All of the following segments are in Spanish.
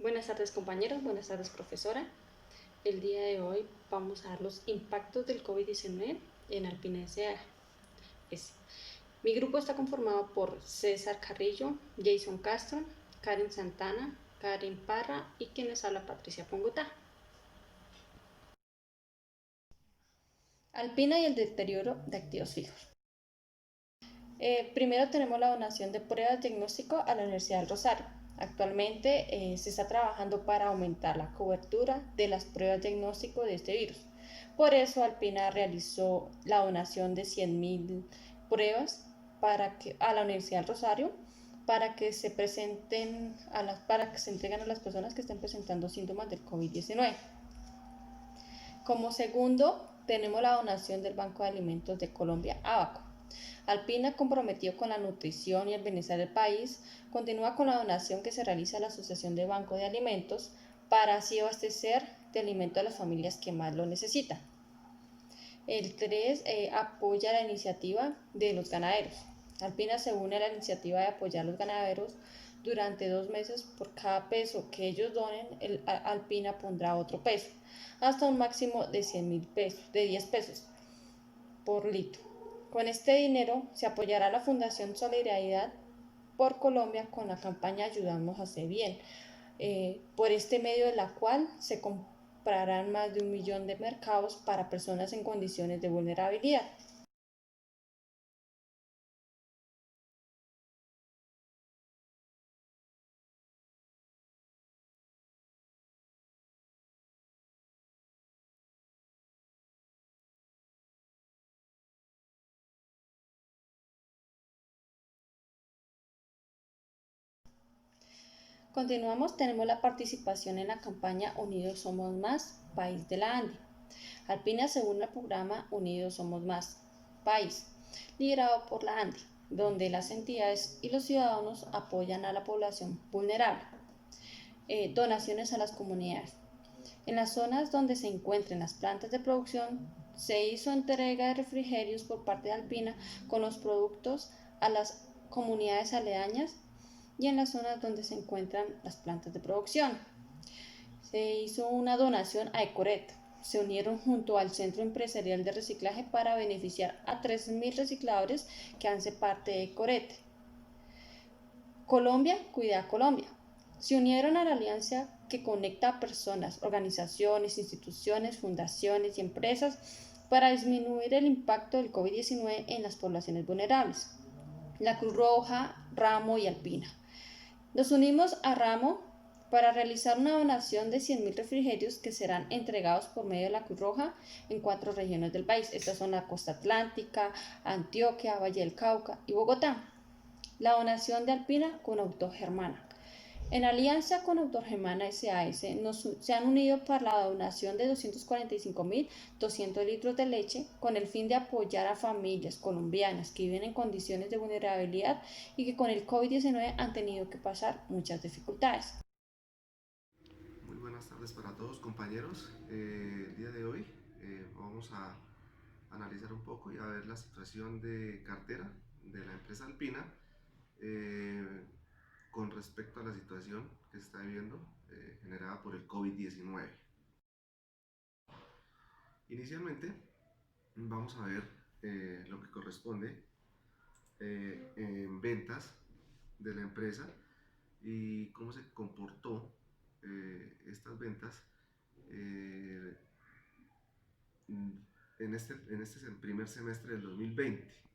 Buenas tardes compañeros, buenas tardes profesora. El día de hoy vamos a dar los impactos del COVID-19 en Alpina S.A. Mi grupo está conformado por César Carrillo, Jason Castro, Karen Santana, Karen Parra y quien les habla Patricia Pongotá. Alpina y el deterioro de activos fijos. Primero tenemos la donación de pruebas de diagnóstico a la Universidad del Rosario. Actualmente se está trabajando para aumentar la cobertura de las pruebas de diagnóstico de este virus. Por eso Alpina realizó la donación de 100.000 pruebas a la Universidad del Rosario para que se entreguen a las personas que estén presentando síntomas del COVID-19. Como segundo, tenemos la donación del Banco de Alimentos de Colombia, ABACO. Alpina, comprometido con la nutrición y el bienestar del país, continúa con la donación que se realiza a la Asociación de Banco de Alimentos para así abastecer de alimentos a las familias que más lo necesitan. El 3 apoya la iniciativa de los ganaderos. Alpina se une a la iniciativa de apoyar a los ganaderos durante 2 meses. Por cada peso que ellos donen, Alpina pondrá otro peso, hasta un máximo de 100.000 pesos, de 10 pesos por litro. Con este dinero se apoyará la Fundación Solidaridad por Colombia con la campaña Ayudamos a hacer bien, por este medio de la cual se comprarán más de 1 millón de mercados para personas en condiciones de vulnerabilidad. Continuamos, tenemos la participación en la campaña Unidos Somos Más, País de la ANDI. Alpina se une al programa Unidos Somos Más, País, liderado por la ANDI, donde las entidades y los ciudadanos apoyan a la población vulnerable. Donaciones a las comunidades. En las zonas donde se encuentren las plantas de producción, se hizo entrega de refrigerios por parte de Alpina con los productos a las comunidades aledañas y en las zonas donde se encuentran las plantas de producción. Se hizo una donación a Ecoret. Se unieron junto al Centro Empresarial de Reciclaje para beneficiar a 3.000 recicladores que hacen parte de Ecoret. Colombia, Cuida Colombia. Se unieron a la alianza que conecta a personas, organizaciones, instituciones, fundaciones y empresas para disminuir el impacto del COVID-19 en las poblaciones vulnerables. La Cruz Roja, Ramo y Alpina. Nos unimos a Ramo para realizar una donación de 100.000 refrigerios que serán entregados por medio de la Cruz Roja en 4 regiones del país. Estas son la Costa Atlántica, Antioquia, Valle del Cauca y Bogotá. La donación de Alpina con Autor Germana. En alianza con Autor Germana SAS se han unido para la donación de 245.200 litros de leche con el fin de apoyar a familias colombianas que viven en condiciones de vulnerabilidad y que con el COVID-19 han tenido que pasar muchas dificultades. Muy buenas tardes para todos compañeros. El día de hoy vamos a analizar un poco y a ver la situación de cartera de la empresa Alpina eh, con respecto a la situación que se está viviendo generada por el COVID-19. Inicialmente vamos a ver lo que corresponde en ventas de la empresa y cómo se comportó estas ventas eh, en este primer semestre del 2020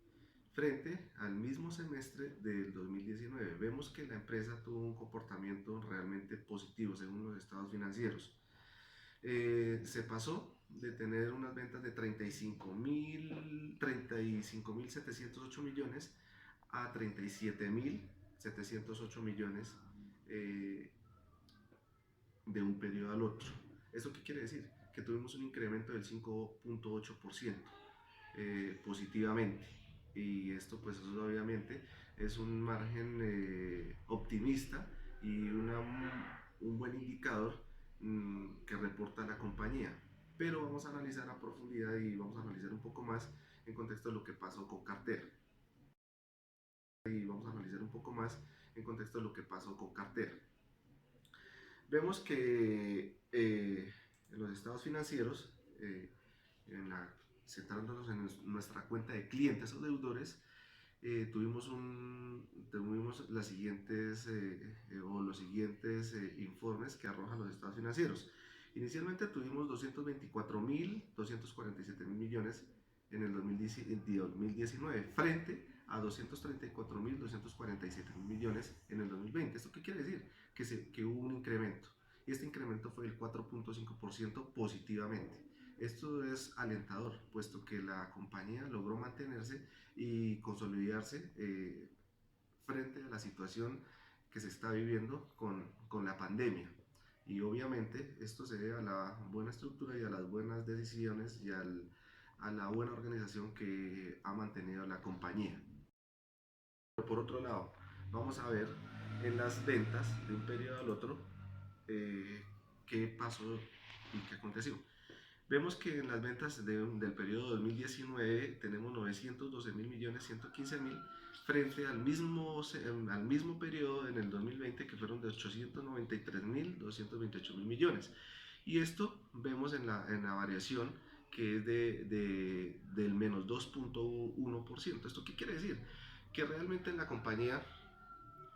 frente al mismo semestre del 2019. Vemos que la empresa tuvo un comportamiento realmente positivo según los estados financieros. Se pasó de tener unas ventas de 35.708 millones a 37.708 millones de un periodo al otro. ¿Eso qué quiere decir? Que tuvimos un incremento del 5.8% positivamente. Y esto pues obviamente es un margen optimista y un buen indicador que reporta la compañía. Pero vamos a analizar a profundidad y vamos a analizar un poco más en contexto de lo que pasó con cartera. Y vamos a analizar un poco más en contexto de lo que pasó con cartera. Vemos que en los estados financieros, centrándonos en nuestra cuenta de clientes o deudores, tuvimos las siguientes o los siguientes informes que arrojan los estados financieros. Inicialmente tuvimos 224.247.000 millones en el 2019 frente a 234.247.000 millones en el 2020. ¿Esto qué quiere decir? Que hubo un incremento, y este incremento fue del 4.5% positivamente. Esto es alentador, puesto que la compañía logró mantenerse y consolidarse frente a la situación que se está viviendo con la pandemia. Y obviamente esto se debe a la buena estructura y a las buenas decisiones y a la buena organización que ha mantenido la compañía. Por otro lado, vamos a ver en las ventas de un periodo al otro qué pasó y qué aconteció. Vemos que en las ventas del periodo 2019 tenemos 912.000 millones 115.000 frente al mismo periodo en el 2020, que fueron de 893.228.000 millones. Y esto vemos en la variación, que es del menos 2.1%. ¿Esto qué quiere decir? Que realmente la compañía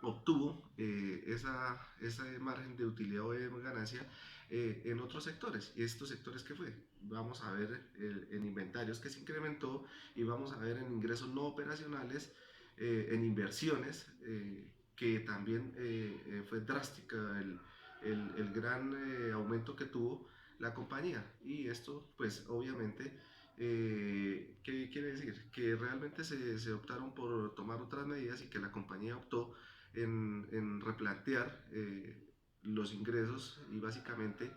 obtuvo ese margen de utilidad o de ganancia en otros sectores. ¿Y estos sectores qué fue? Vamos a ver en inventarios, que se incrementó, y vamos a ver en ingresos no operacionales, en inversiones, que también fue drástica el gran aumento que tuvo la compañía. Y esto pues obviamente, ¿qué quiere decir? Que realmente se optaron por tomar otras medidas, y que la compañía optó en replantear los ingresos, y básicamente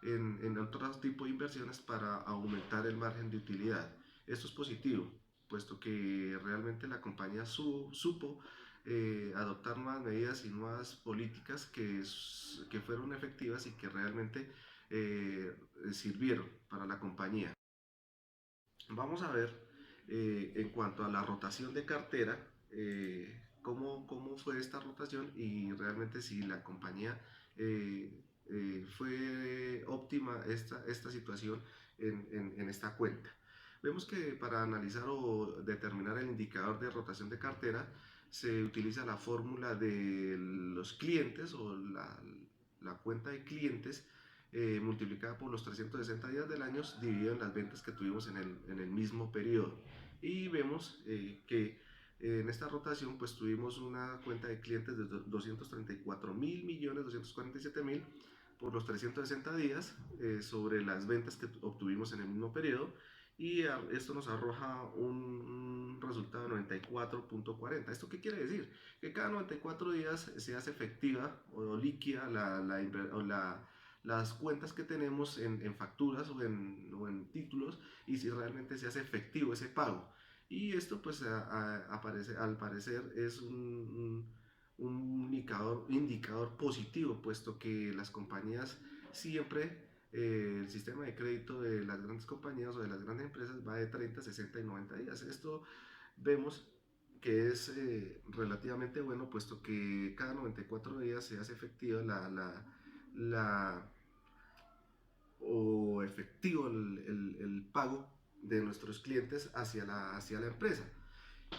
en otro tipo de inversiones para aumentar el margen de utilidad. Esto es positivo, puesto que realmente la compañía supo adoptar nuevas medidas y nuevas políticas que fueron efectivas y que realmente sirvieron para la compañía. Vamos a ver en cuanto a la rotación de cartera, cómo fue esta rotación, y realmente si la compañía fue óptima esta situación en esta cuenta. Vemos que para analizar o determinar el indicador de rotación de cartera se utiliza la fórmula de los clientes o la cuenta de clientes multiplicada por los 360 días del año, dividido en las ventas que tuvimos en el mismo periodo. Y vemos que en esta rotación pues tuvimos una cuenta de clientes de 234.000 millones 247.000 por los 360 días sobre las ventas que obtuvimos en el mismo periodo, y esto nos arroja un resultado de 94.40. ¿Esto qué quiere decir? Que cada 94 días se hace efectiva o líquida las cuentas que tenemos en facturas o en títulos, y si realmente se hace efectivo ese pago. Y esto pues al parecer es un indicador positivo, puesto que las compañías siempre, el sistema de crédito de las grandes compañías o de las grandes empresas va de 30, 60 y 90 días. Esto vemos que es relativamente bueno, puesto que cada 94 días se hace efectiva la o efectivo el pago de nuestros clientes hacia la empresa,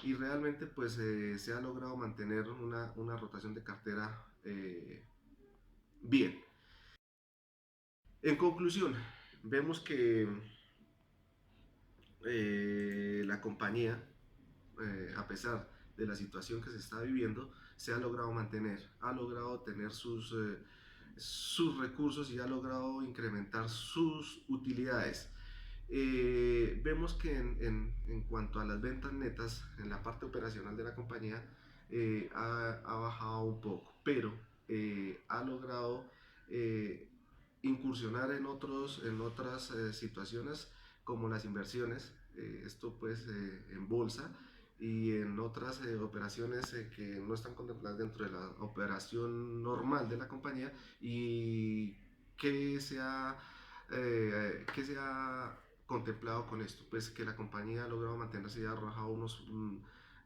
y realmente pues se ha logrado mantener una rotación de cartera bien. En conclusión, vemos que la compañía, a pesar de la situación que se está viviendo, se ha logrado mantener, ha logrado tener sus recursos y ha logrado incrementar sus utilidades. Vemos que en cuanto a las ventas netas, en la parte operacional de la compañía, ha bajado un poco, pero ha logrado incursionar en otras situaciones, como las inversiones, esto pues en bolsa, y en otras operaciones que no están contempladas dentro de la operación normal de la compañía, y que que se ha contemplado con esto, pues que la compañía ha logrado mantenerse y ha arrojado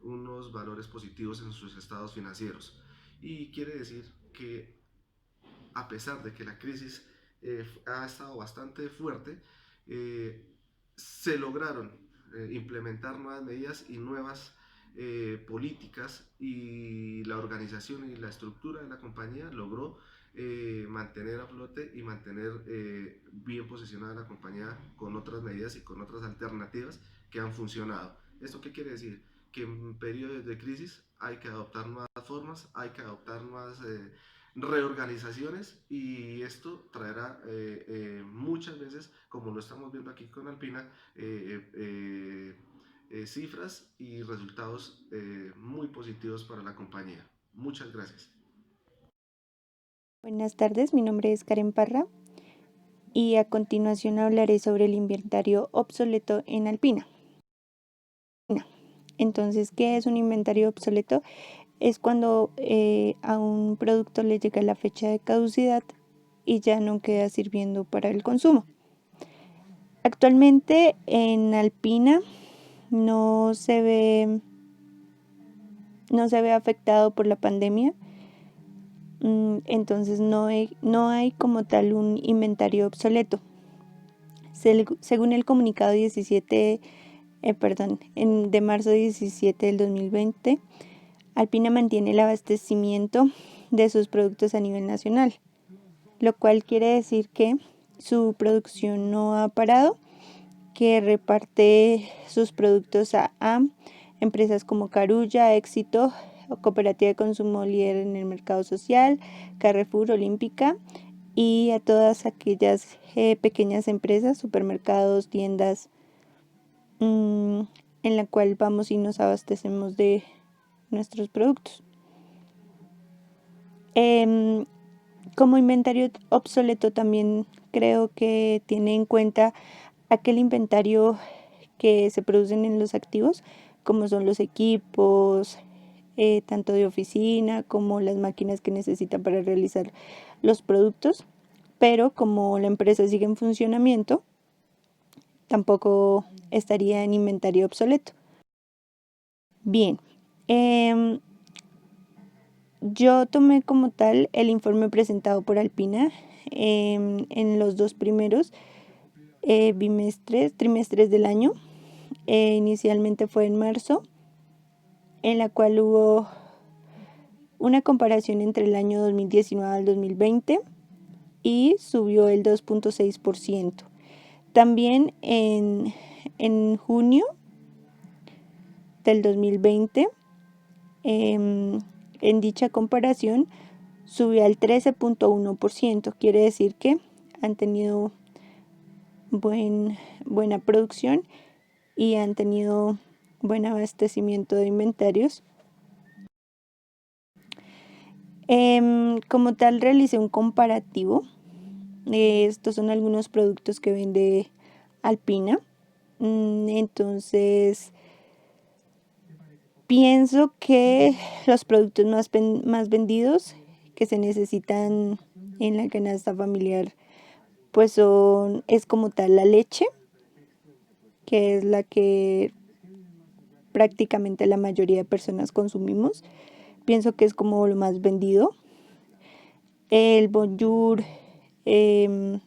unos valores positivos en sus estados financieros. Y quiere decir que a pesar de que la crisis ha estado bastante fuerte, se lograron implementar nuevas medidas y nuevas políticas, y la organización y la estructura de la compañía logró mantener a flote y mantener bien posicionada la compañía con otras medidas y con otras alternativas que han funcionado. ¿Esto qué quiere decir? Que en periodos de crisis hay que adoptar nuevas formas, hay que adoptar nuevas reorganizaciones, y esto traerá muchas veces, como lo estamos viendo aquí con Alpina, cifras y resultados muy positivos para la compañía. Muchas gracias. Buenas tardes, mi nombre es Karen Parra y a continuación hablaré sobre el inventario obsoleto en Alpina. Entonces, ¿qué es un inventario obsoleto? Es cuando a un producto le llega la fecha de caducidad y ya no queda sirviendo para el consumo. Actualmente en Alpina no se ve afectado por la pandemia, entonces no hay como tal un inventario obsoleto. Según el comunicado 17 de marzo 17 del 2020, Alpina mantiene el abastecimiento de sus productos a nivel nacional, lo cual quiere decir que su producción no ha parado, que reparte sus productos a empresas como Carulla, Éxito, Cooperativa de Consumo Líder en el Mercado Social, Carrefour, Olímpica, y a todas aquellas pequeñas empresas, supermercados, tiendas, en la cual vamos y nos abastecemos de nuestros productos. Como inventario obsoleto también creo que tiene en cuenta aquel inventario que se producen en los activos, como son los equipos, tanto de oficina como las máquinas que necesitan para realizar los productos, pero como la empresa sigue en funcionamiento, tampoco estaría en inventario obsoleto. Bien, yo tomé como tal el informe presentado por Alpina en los 2 primeros trimestres del año. Inicialmente fue en marzo, en la cual hubo una comparación entre el año 2019 al 2020 y subió el 2.6%. También en junio del 2020, en dicha comparación subió al 13.1%. Quiere decir que han tenido buena producción y han tenido buen abastecimiento de inventarios. Como tal, realicé un comparativo. Estos son algunos productos que vende Alpina. Entonces, pienso que los productos más vendidos que se necesitan en la canasta familiar, pues es como tal la leche, que es la que prácticamente la mayoría de personas consumimos. Pienso que es como lo más vendido. El bonjour, el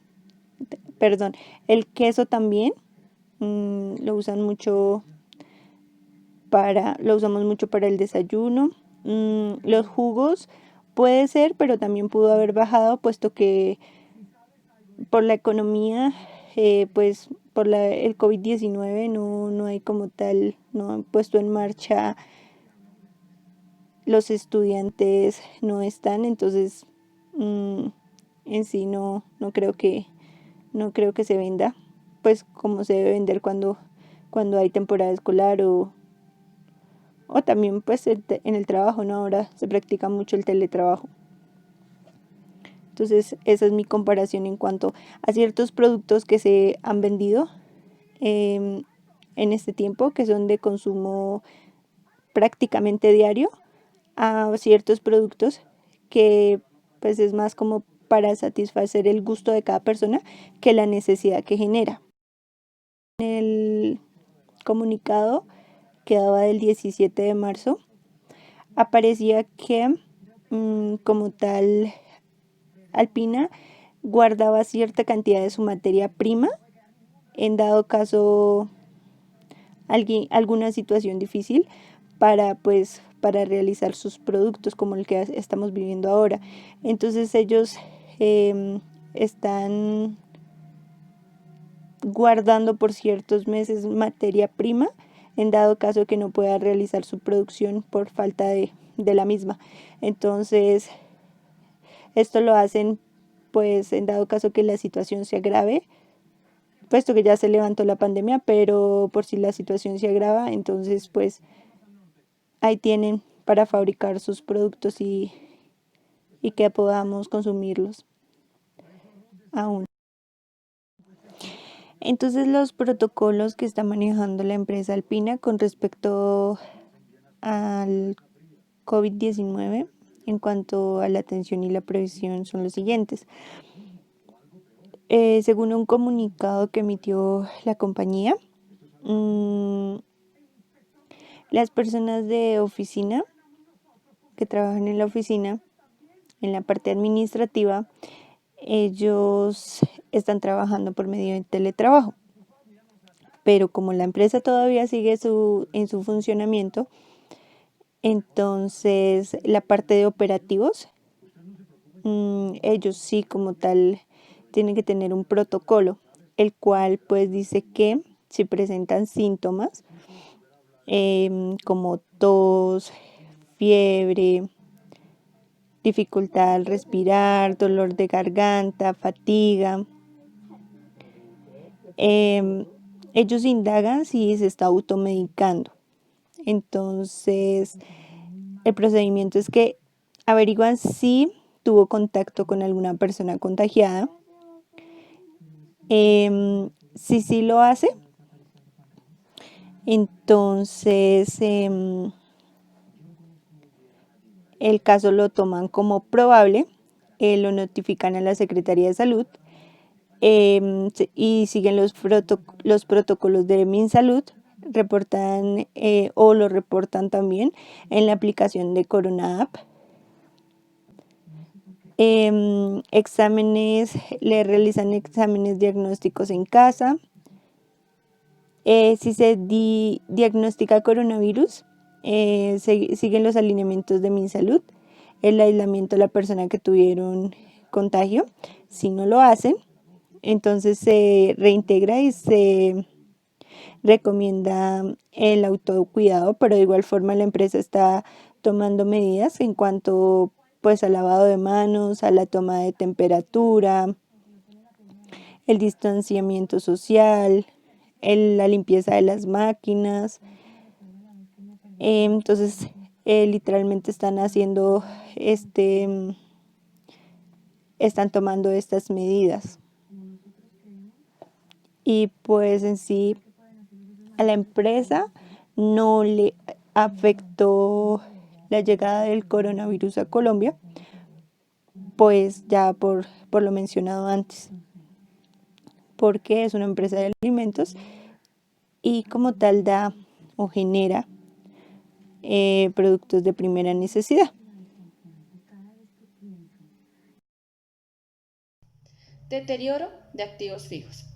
queso también, lo usamos mucho para el desayuno. Los jugos puede ser, pero también pudo haber bajado, puesto que por la economía, pues por el COVID-19 no hay como tal, no han puesto en marcha, los estudiantes no están, entonces en sí no creo que se venda pues como se debe vender cuando hay temporada escolar, o también pues en el trabajo, ¿no? Ahora se practica mucho el teletrabajo. Entonces esa es mi comparación en cuanto a ciertos productos que se han vendido en este tiempo, que son de consumo prácticamente diario, a ciertos productos que pues es más como para satisfacer el gusto de cada persona que la necesidad que genera. En el comunicado que daba del 17 de marzo aparecía que como tal Alpina guardaba cierta cantidad de su materia prima en dado caso alguna situación difícil para realizar sus productos como el que estamos viviendo ahora. Entonces ellos están guardando por ciertos meses materia prima en dado caso que no pueda realizar su producción por falta de la misma. Entonces esto lo hacen pues en dado caso que la situación se agrave, puesto que ya se levantó la pandemia, pero por si la situación se agrava, entonces pues ahí tienen para fabricar sus productos y que podamos consumirlos aún. Entonces los protocolos que está manejando la empresa Alpina con respecto al COVID-19 en cuanto a la atención y la previsión son los siguientes. Según un comunicado que emitió la compañía, las personas de oficina que trabajan en la oficina, en la parte administrativa, ellos están trabajando por medio de teletrabajo. Pero como la empresa todavía sigue en su funcionamiento, entonces la parte de operativos, ellos sí como tal tienen que tener un protocolo, el cual pues dice que si presentan síntomas como tos, fiebre, dificultad al respirar, dolor de garganta, fatiga, ellos indagan si se está automedicando. Entonces, el procedimiento es que averiguan si tuvo contacto con alguna persona contagiada. Si sí lo hace, entonces el caso lo toman como probable, lo notifican a la Secretaría de Salud y siguen los protocolos de MinSalud, reportan o lo reportan también en la aplicación de Corona App. Le realizan exámenes diagnósticos en casa. Si se diagnostica coronavirus, siguen los alineamientos de MinSalud, el aislamiento de la persona que tuvieron contagio. Si no lo hacen, entonces se reintegra y se recomienda el autocuidado, pero de igual forma la empresa está tomando medidas en cuanto pues al lavado de manos, a la toma de temperatura, el distanciamiento social, la limpieza de las máquinas. Entonces literalmente están haciendo están tomando estas medidas. Y pues en sí a la empresa no le afectó la llegada del coronavirus a Colombia, pues ya por lo mencionado antes, porque es una empresa de alimentos y como tal da o genera productos de primera necesidad. Deterioro de activos fijos.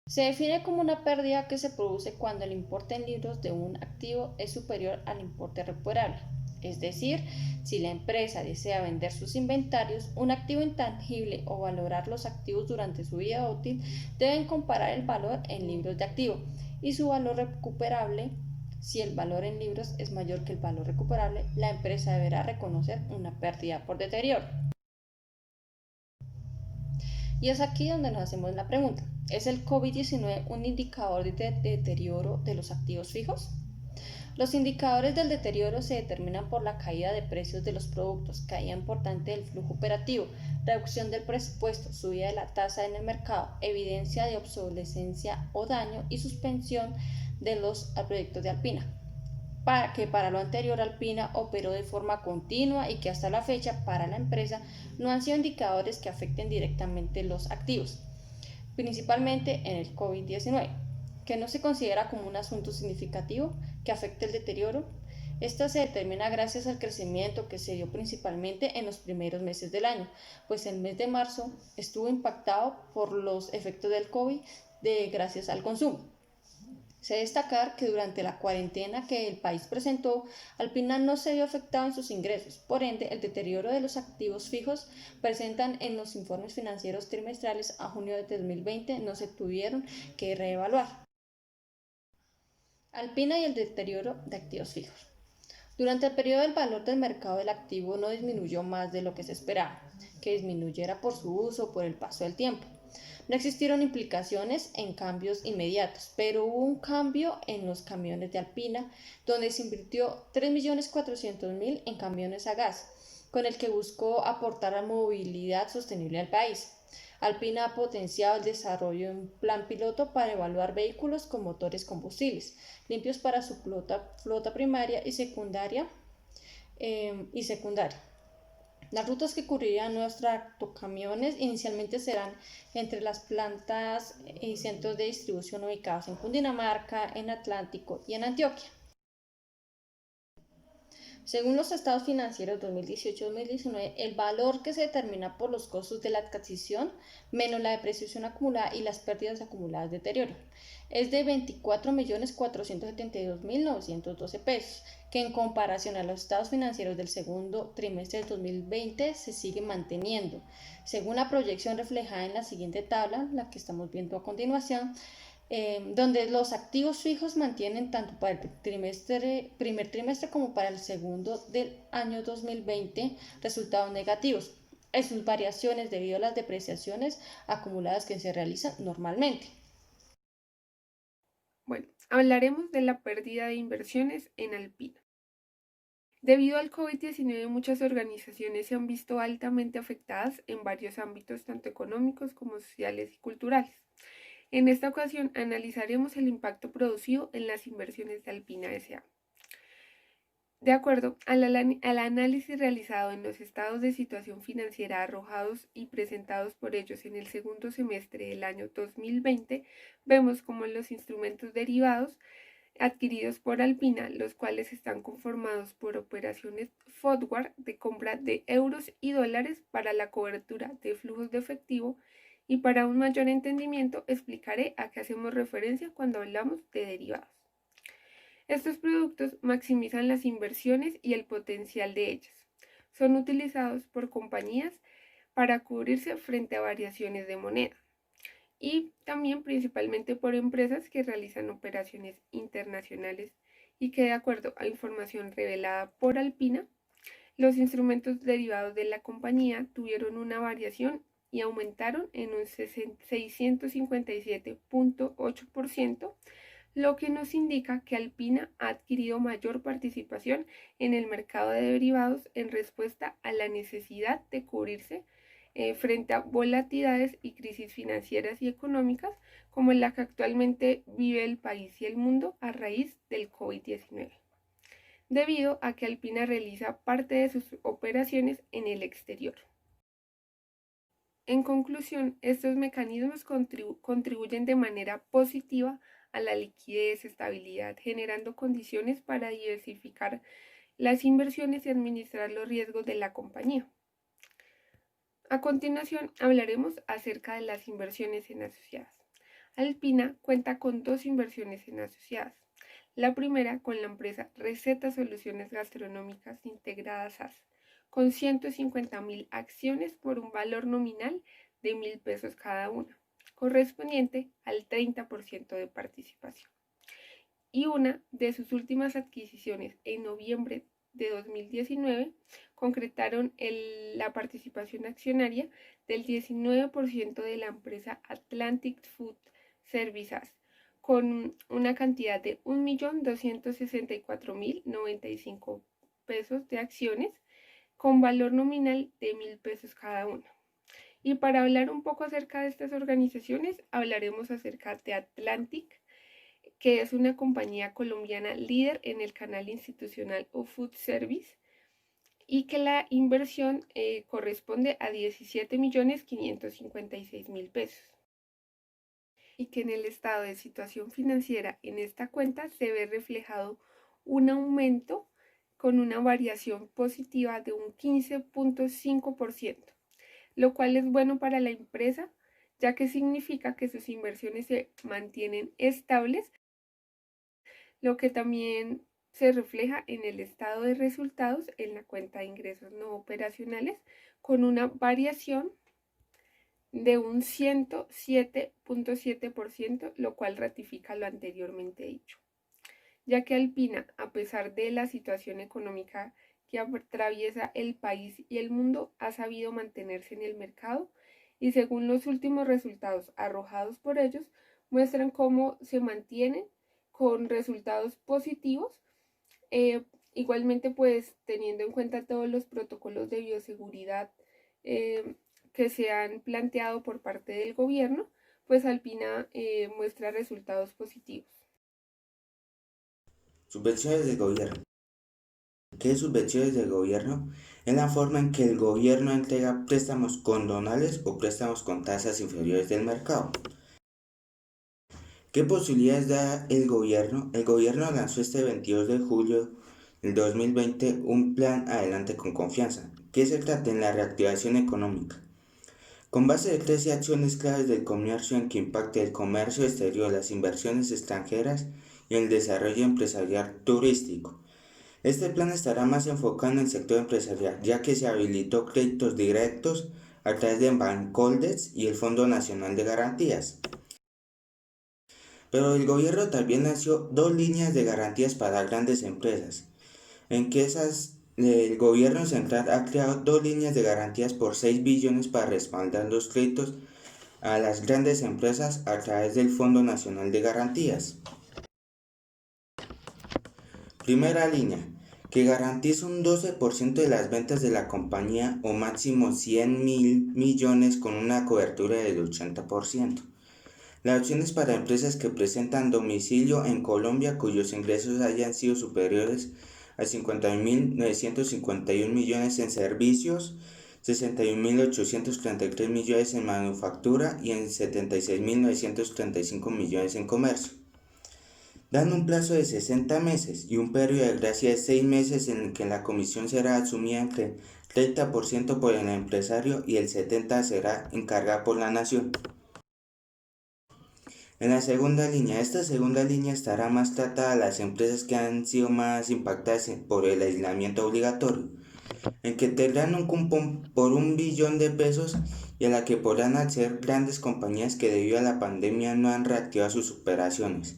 Se define como una pérdida que se produce cuando el importe en libros de un activo es superior al importe recuperable. Es decir, si la empresa desea vender sus inventarios, un activo intangible o valorar los activos durante su vida útil, deben comparar el valor en libros de activo y su valor recuperable. Si el valor en libros es mayor que el valor recuperable, la empresa deberá reconocer una pérdida por deterioro. Y es aquí donde nos hacemos la pregunta: ¿es el COVID-19 un indicador de deterioro de los activos fijos? Los indicadores del deterioro se determinan por la caída de precios de los productos, caída importante del flujo operativo, reducción del presupuesto, subida de la tasa en el mercado, evidencia de obsolescencia o daño y suspensión de los proyectos de Alpina. Para lo anterior Alpina operó de forma continua y que hasta la fecha para la empresa no han sido indicadores que afecten directamente los activos, principalmente en el COVID-19, que no se considera como un asunto significativo que afecte el deterioro. Esta se determina gracias al crecimiento que se dio principalmente en los primeros meses del año, pues el mes de marzo estuvo impactado por los efectos del COVID gracias al consumo. Se destacar que durante la cuarentena que el país presentó, Alpina no se vio afectado en sus ingresos. Por ende, el deterioro de los activos fijos presentan en los informes financieros trimestrales a junio de 2020 no se tuvieron que reevaluar. Alpina y el deterioro de activos fijos. Durante el periodo el valor del mercado del activo no disminuyó más de lo que se esperaba, que disminuyera por su uso o por el paso del tiempo. No existieron implicaciones en cambios inmediatos, pero hubo un cambio en los camiones de Alpina, donde se invirtió 3.400.000 en camiones a gas, con el que buscó aportar a movilidad sostenible al país. Alpina ha potenciado el desarrollo de un plan piloto para evaluar vehículos con motores combustibles limpios para su flota primaria y secundaria. Las rutas que cubrirán nuestros tractocamiones inicialmente serán entre las plantas y centros de distribución ubicados en Cundinamarca, en Atlántico y en Antioquia. Según los estados financieros 2018-2019, el valor que se determina por los costos de la adquisición menos la depreciación acumulada y las pérdidas acumuladas de deterioro es de 24.472.912 pesos, que en comparación a los estados financieros del segundo trimestre del 2020 se sigue manteniendo. Según la proyección reflejada en la siguiente tabla, la que estamos viendo a continuación, donde los activos fijos mantienen tanto para el primer trimestre como para el segundo del año 2020 resultados negativos en sus variaciones debido a las depreciaciones acumuladas que se realizan normalmente. Bueno, hablaremos de la pérdida de inversiones en Alpina. Debido al COVID-19, muchas organizaciones se han visto altamente afectadas en varios ámbitos, tanto económicos como sociales y culturales. En esta ocasión analizaremos el impacto producido en las inversiones de Alpina S.A. De acuerdo al análisis realizado en los estados de situación financiera arrojados y presentados por ellos en el segundo semestre del año 2020, vemos como los instrumentos derivados adquiridos por Alpina, los cuales están conformados por operaciones forward de compra de euros y dólares para la cobertura de flujos de efectivo. Y para un mayor entendimiento explicaré a qué hacemos referencia cuando hablamos de derivados. Estos productos maximizan las inversiones y el potencial de ellas. Son utilizados por compañías para cubrirse frente a variaciones de moneda y también principalmente por empresas que realizan operaciones internacionales y que de acuerdo a información revelada por Alpina, los instrumentos derivados de la compañía tuvieron una variación y aumentaron en un 657.8%, lo que nos indica que Alpina ha adquirido mayor participación en el mercado de derivados en respuesta a la necesidad de cubrirse frente a volatilidades y crisis financieras y económicas como la que actualmente vive el país y el mundo a raíz del COVID-19, debido a que Alpina realiza parte de sus operaciones en el exterior. En conclusión, estos mecanismos contribuyen de manera positiva a la liquidez, estabilidad, generando condiciones para diversificar las inversiones y administrar los riesgos de la compañía. A continuación, hablaremos acerca de las inversiones en asociadas. Alpina cuenta con dos inversiones en asociadas. La primera con la empresa Receta Soluciones Gastronómicas Integradas SAS, con 150.000 acciones por un valor nominal de 1.000 pesos cada una, correspondiente al 30% de participación. Y una de sus últimas adquisiciones en noviembre de 2019 concretaron la participación accionaria del 19% de la empresa Atlantic Food Services, con una cantidad de 1.264.095 pesos de acciones con valor nominal de 1.000 pesos cada una. Y para hablar un poco acerca de estas organizaciones, hablaremos acerca de Atlantic, que es una compañía colombiana líder en el canal institucional o food service y que la inversión corresponde a 17.556.000 pesos. Y que en el estado de situación financiera en esta cuenta se ve reflejado un aumento con una variación positiva de un 15.5%, lo cual es bueno para la empresa, ya que significa que sus inversiones se mantienen estables, lo que también se refleja en el estado de resultados en la cuenta de ingresos no operacionales, con una variación de un 107.7%, lo cual ratifica lo anteriormente dicho, ya que Alpina, a pesar de la situación económica que atraviesa el país y el mundo, ha sabido mantenerse en el mercado y según los últimos resultados arrojados por ellos, muestran cómo se mantienen con resultados positivos. Igualmente, pues teniendo en cuenta todos los protocolos de bioseguridad que se han planteado por parte del gobierno, pues Alpina muestra resultados positivos. Subvenciones del gobierno. ¿Qué es subvenciones del gobierno? Es la forma en que el gobierno entrega préstamos condonales o préstamos con tasas inferiores del mercado. ¿Qué posibilidades da el gobierno? El gobierno lanzó este 22 de julio del 2020 un plan Adelante con Confianza, que se trata en la reactivación económica. Con base de 13 acciones claves del comercio en que impacte el comercio exterior, las inversiones extranjeras y el desarrollo empresarial turístico. Este plan estará más enfocado en el sector empresarial, ya que se habilitó créditos directos a través de Bancoldex y el Fondo Nacional de Garantías. Pero el gobierno también lanzó 2 líneas de garantías para grandes empresas, en que el gobierno central ha creado 2 líneas de garantías por 6 billones para respaldar los créditos a las grandes empresas a través del Fondo Nacional de Garantías. Primera línea, que garantiza un 12% de las ventas de la compañía o máximo 100.000 millones con una cobertura del 80%. La opción es para empresas que presentan domicilio en Colombia cuyos ingresos hayan sido superiores a 50.951 millones en servicios, 61.833 millones en manufactura y en 76.935 millones en comercio. Dan un plazo de 60 meses y un periodo de gracia de 6 meses en el que la comisión será asumida entre 30% por el empresario y el 70% será encargada por la nación. En la segunda línea, esta segunda línea estará más tratada a las empresas que han sido más impactadas por el aislamiento obligatorio, en que tendrán un cupón por 1 billón de pesos y a la que podrán acceder grandes compañías que debido a la pandemia no han reactivado sus operaciones.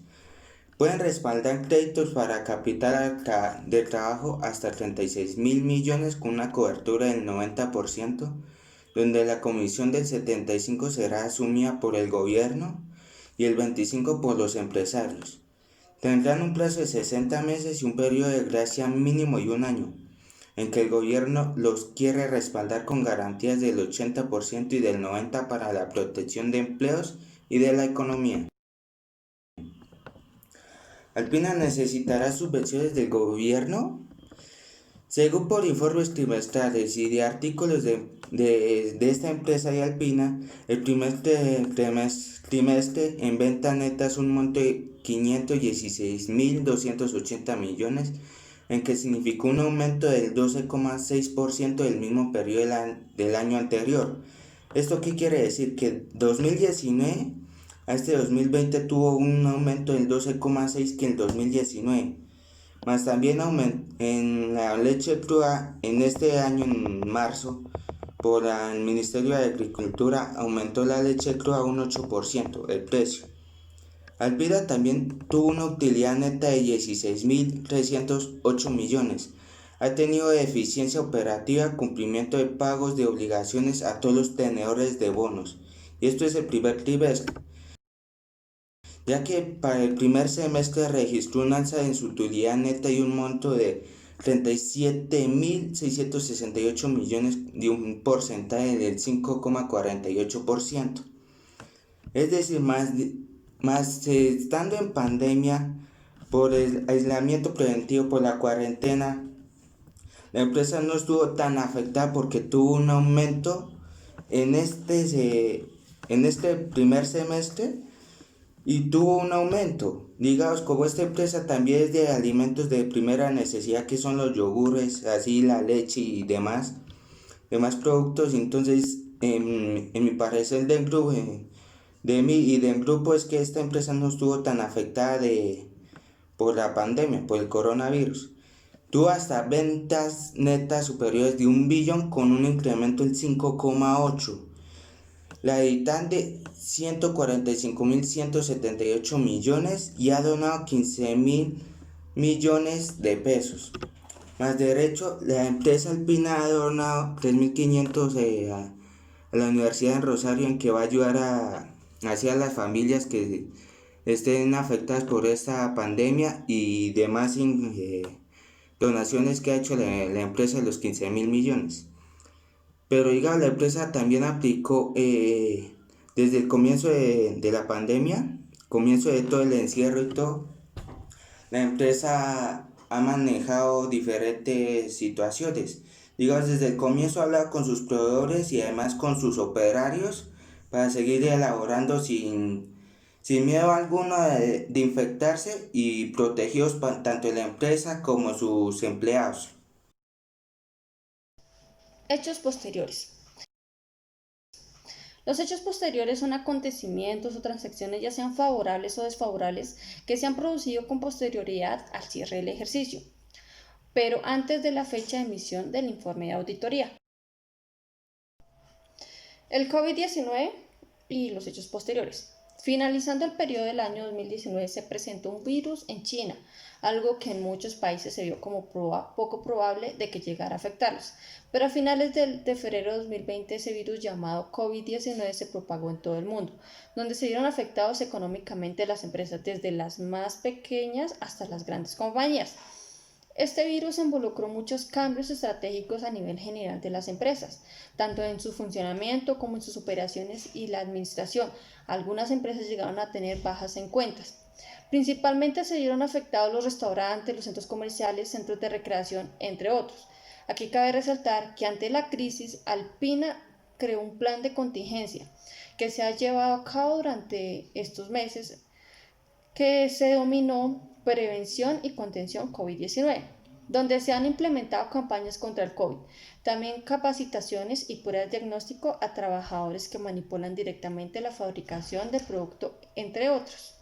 Pueden respaldar créditos para capital de trabajo hasta 36.000 millones con una cobertura del 90%, donde la comisión del 75% será asumida por el gobierno y el 25% por los empresarios. Tendrán un plazo de 60 meses y un periodo de gracia mínimo y 1 año, en que el gobierno los quiere respaldar con garantías del 80% y del 90% para la protección de empleos y de la economía. ¿Alpina necesitará subvenciones del gobierno? Según por informes trimestrales y de artículos de esta empresa de Alpina, el primer trimestre en venta neta es un monto de 516.280 millones, en que significó un aumento del 12,6% del mismo periodo del año anterior. ¿Esto qué quiere decir? Que 2019 a este 2020 tuvo un aumento del 12,6% que el 2019. Más también en la leche cruda en este año, en marzo, por el Ministerio de Agricultura aumentó la leche cruda un 8% el precio. Alpina también tuvo una utilidad neta de 16.308 millones. Ha tenido eficiencia operativa, cumplimiento de pagos de obligaciones a todos los tenedores de bonos. Y esto es el primer trimestre, ya que para el primer semestre registró un alza en su utilidad neta y un monto de 37.668 millones de un porcentaje del 5,48%. Es decir, más estando en pandemia, por el aislamiento preventivo, por la cuarentena, la empresa no estuvo tan afectada porque tuvo un aumento en este primer semestre y tuvo un aumento. Digamos, como esta empresa también es de alimentos de primera necesidad, que son los yogures, así la leche y demás productos, entonces en mi parecer del grupo, de mí y del grupo es que esta empresa no estuvo tan afectada por la pandemia, por el coronavirus. Tuvo hasta ventas netas superiores de 1 billón con un incremento del 5,8. La editan de 145.178 millones y ha donado 15.000 millones de pesos. Más derecho, la empresa Alpina ha donado 3.500 a la Universidad de Rosario, en que va a ayudar hacia las familias que estén afectadas por esta pandemia y demás donaciones que ha hecho la empresa de los 15.000 millones. Pero diga, la empresa también aplicó desde el comienzo de la pandemia, comienzo de todo el encierro y todo, la empresa ha manejado diferentes situaciones. Digamos, desde el comienzo ha hablado con sus proveedores y además con sus operarios para seguir elaborando sin miedo alguno de infectarse y protegidos tanto la empresa como sus empleados. Hechos posteriores. Los hechos posteriores son acontecimientos o transacciones, ya sean favorables o desfavorables, que se han producido con posterioridad al cierre del ejercicio, pero antes de la fecha de emisión del informe de auditoría. El COVID-19 y los hechos posteriores. Finalizando el periodo del año 2019 se presentó un virus en China, algo que en muchos países se vio como poco probable de que llegara a afectarlos. Pero a finales de febrero de 2020 ese virus llamado COVID-19 se propagó en todo el mundo, donde se vieron afectados económicamente las empresas desde las más pequeñas hasta las grandes compañías. Este virus involucró muchos cambios estratégicos a nivel general de las empresas, tanto en su funcionamiento como en sus operaciones y la administración. Algunas empresas llegaron a tener bajas en cuentas. Principalmente se vieron afectados los restaurantes, los centros comerciales, centros de recreación, entre otros. Aquí cabe resaltar que ante la crisis, Alpina creó un plan de contingencia que se ha llevado a cabo durante estos meses, que se denominó Prevención y Contención COVID-19, donde se han implementado campañas contra el COVID, también capacitaciones y pruebas de diagnóstico a trabajadores que manipulan directamente la fabricación del producto, entre otros.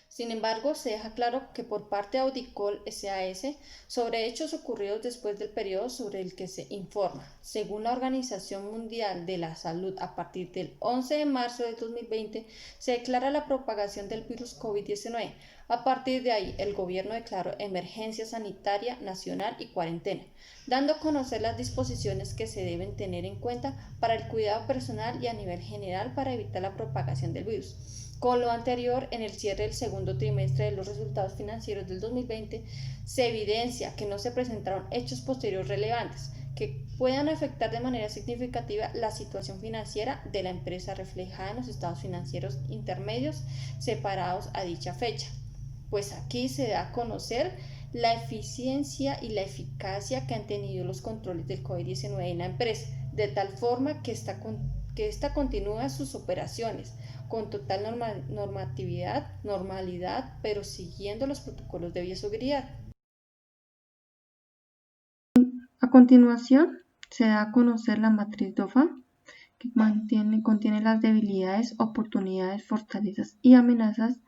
Sin embargo, se deja claro que por parte de Audicol SAS sobre hechos ocurridos después del periodo sobre el que se informa. Según la Organización Mundial de la Salud, a partir del 11 de marzo de 2020 se declara la propagación del virus COVID-19. A partir de ahí, el gobierno declaró emergencia sanitaria nacional y cuarentena, dando a conocer las disposiciones que se deben tener en cuenta para el cuidado personal y a nivel general para evitar la propagación del virus. Con lo anterior, en el cierre del segundo trimestre de los resultados financieros del 2020, se evidencia que no se presentaron hechos posteriores relevantes que puedan afectar de manera significativa la situación financiera de la empresa reflejada en los estados financieros intermedios separados a dicha fecha. Pues aquí se da a conocer la eficiencia y la eficacia que han tenido los controles del COVID-19 en la empresa, de tal forma que esta continúa sus operaciones con total normalidad, pero siguiendo los protocolos de bioseguridad. A continuación, se da a conocer la matriz DOFA, que contiene las debilidades, oportunidades, fortalezas y amenazas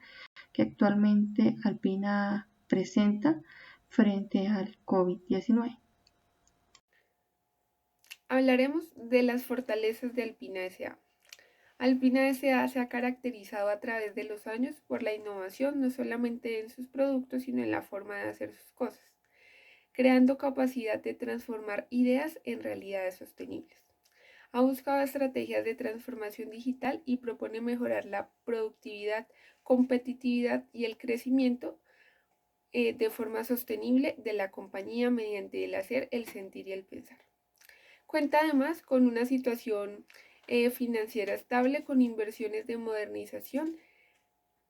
que actualmente Alpina presenta frente al COVID-19. Hablaremos de las fortalezas de Alpina S.A. Alpina S.A. se ha caracterizado a través de los años por la innovación, no solamente en sus productos, sino en la forma de hacer sus cosas, creando capacidad de transformar ideas en realidades sostenibles. Ha buscado estrategias de transformación digital y propone mejorar la productividad, competitividad y el crecimiento de forma sostenible de la compañía mediante el hacer, el sentir y el pensar. Cuenta además con una situación financiera estable, con inversiones de modernización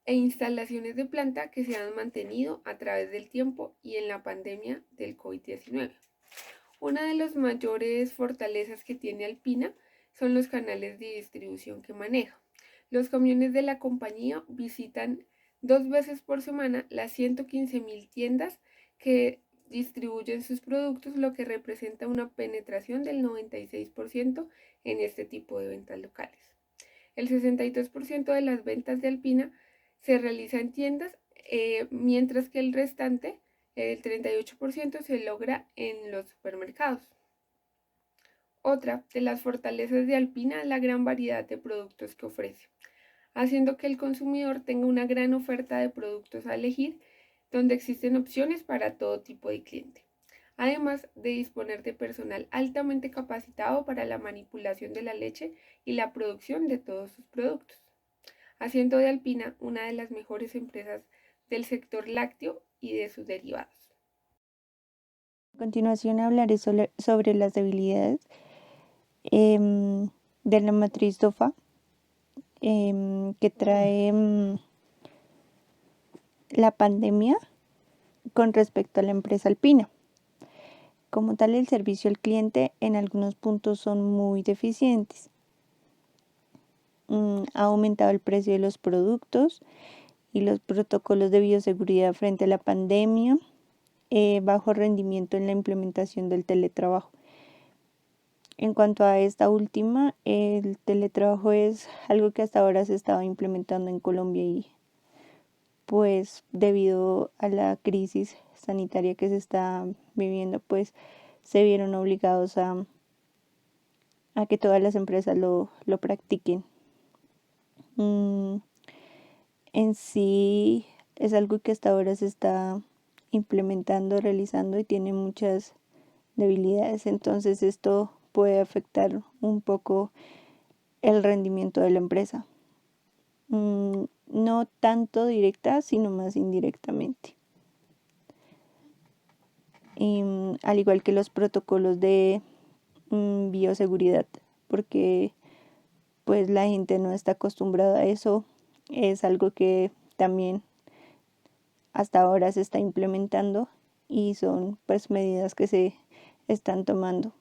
e instalaciones de planta que se han mantenido a través del tiempo y en la pandemia del COVID-19. Una de las mayores fortalezas que tiene Alpina son los canales de distribución que maneja, Los camiones de la compañía visitan 2 veces por semana las 115.000 tiendas que distribuyen sus productos, lo que representa una penetración del 96% en este tipo de ventas locales. El 62% de las ventas de Alpina se realiza en tiendas, mientras que el restante, el 38%, se logra en los supermercados. Otra de las fortalezas de Alpina es la gran variedad de productos que ofrece, haciendo que el consumidor tenga una gran oferta de productos a elegir, donde existen opciones para todo tipo de cliente, además de disponer de personal altamente capacitado para la manipulación de la leche y la producción de todos sus productos, haciendo de Alpina una de las mejores empresas del sector lácteo y de sus derivados. A continuación hablaré sobre las debilidades de la matriz DOFA que trae la pandemia con respecto a la empresa Alpina. Como tal, el servicio al cliente en algunos puntos son muy deficientes. Ha aumentado el precio de los productos y los protocolos de bioseguridad frente a la pandemia, bajo rendimiento en la implementación del teletrabajo. En cuanto a esta última, el teletrabajo es algo que hasta ahora se estaba implementando en Colombia y pues debido a la crisis sanitaria que se está viviendo, pues se vieron obligados a que todas las empresas lo practiquen. En sí es algo que hasta ahora se está implementando, realizando y tiene muchas debilidades, entonces esto puede afectar un poco el rendimiento de la empresa. No tanto directa, sino más indirectamente. Al igual que los protocolos de bioseguridad, porque pues la gente no está acostumbrada a eso, es algo que también hasta ahora se está implementando y son pues medidas que se están tomando.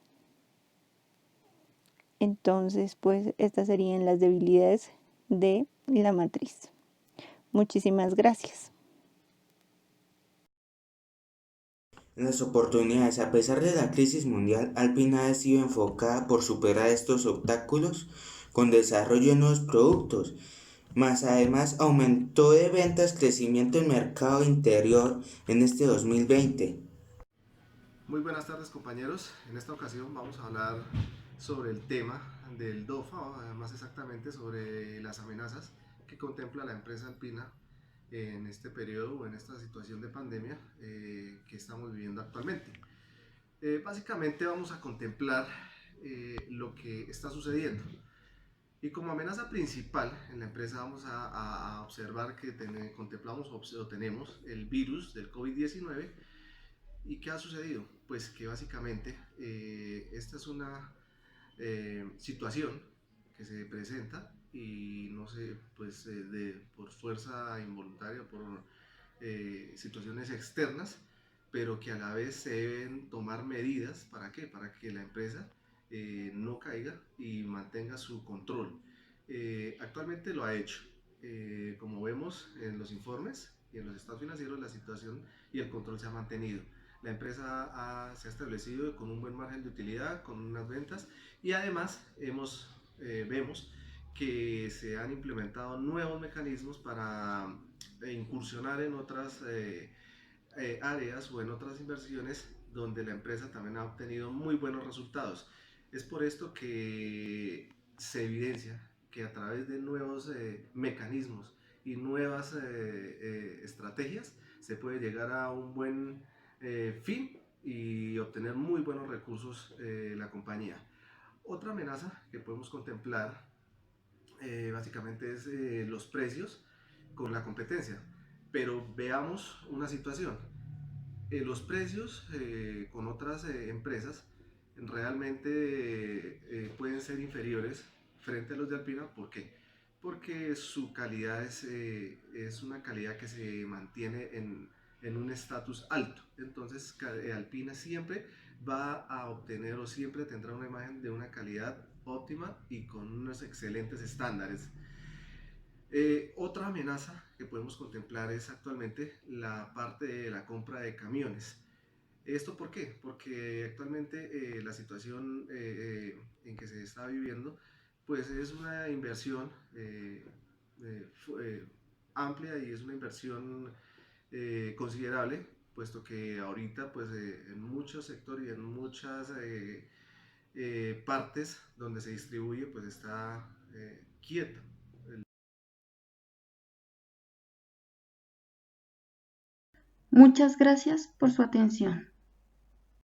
Entonces, pues estas serían las debilidades de la matriz. Muchísimas gracias. Las oportunidades. A pesar de la crisis mundial, Alpina ha sido enfocada por superar estos obstáculos con desarrollo de nuevos productos. Más además aumentó de ventas, crecimiento en mercado interior en este 2020. Muy buenas tardes, compañeros. En esta ocasión vamos a hablar sobre el tema del DOFA, o más exactamente sobre las amenazas que contempla la empresa Alpina en este periodo o en esta situación de pandemia que estamos viviendo actualmente. Básicamente vamos a contemplar lo que está sucediendo. Y como amenaza principal en la empresa vamos a observar que contemplamos o tenemos el virus del COVID-19. ¿Y qué ha sucedido? Pues que básicamente esta es una situación que se presenta y no sé, pues por fuerza involuntaria, por situaciones externas, pero que a la vez se deben tomar medidas. ¿Para qué? Para que la empresa no caiga y mantenga su control. Actualmente lo ha hecho. Como vemos en los informes y en los estados financieros, la situación y el control se ha mantenido. La empresa se ha establecido con un buen margen de utilidad, con unas ventas, y además vemos que se han implementado nuevos mecanismos para incursionar en otras áreas o en otras inversiones donde la empresa también ha obtenido muy buenos resultados. Es por esto que se evidencia que a través de nuevos mecanismos y nuevas estrategias se puede llegar a un buen fin y obtener muy buenos recursos la compañía. Otra amenaza que podemos contemplar básicamente es los precios con la competencia. Pero veamos una situación. Los precios con otras empresas realmente pueden ser inferiores frente a los de Alpina. ¿Por qué? Porque su calidad es una calidad que se mantiene en un estatus alto. Entonces Alpina siempre va a obtener o siempre tendrá una imagen de una calidad óptima y con unos excelentes estándares. Otra amenaza que podemos contemplar es actualmente la parte de la compra de camiones. ¿Esto por qué? Porque actualmente la situación en que se está viviendo pues es una inversión eh, amplia y es una inversión considerable, puesto que ahorita pues en muchos sectores y en muchas partes donde se distribuye pues está quieta. Muchas gracias por su atención.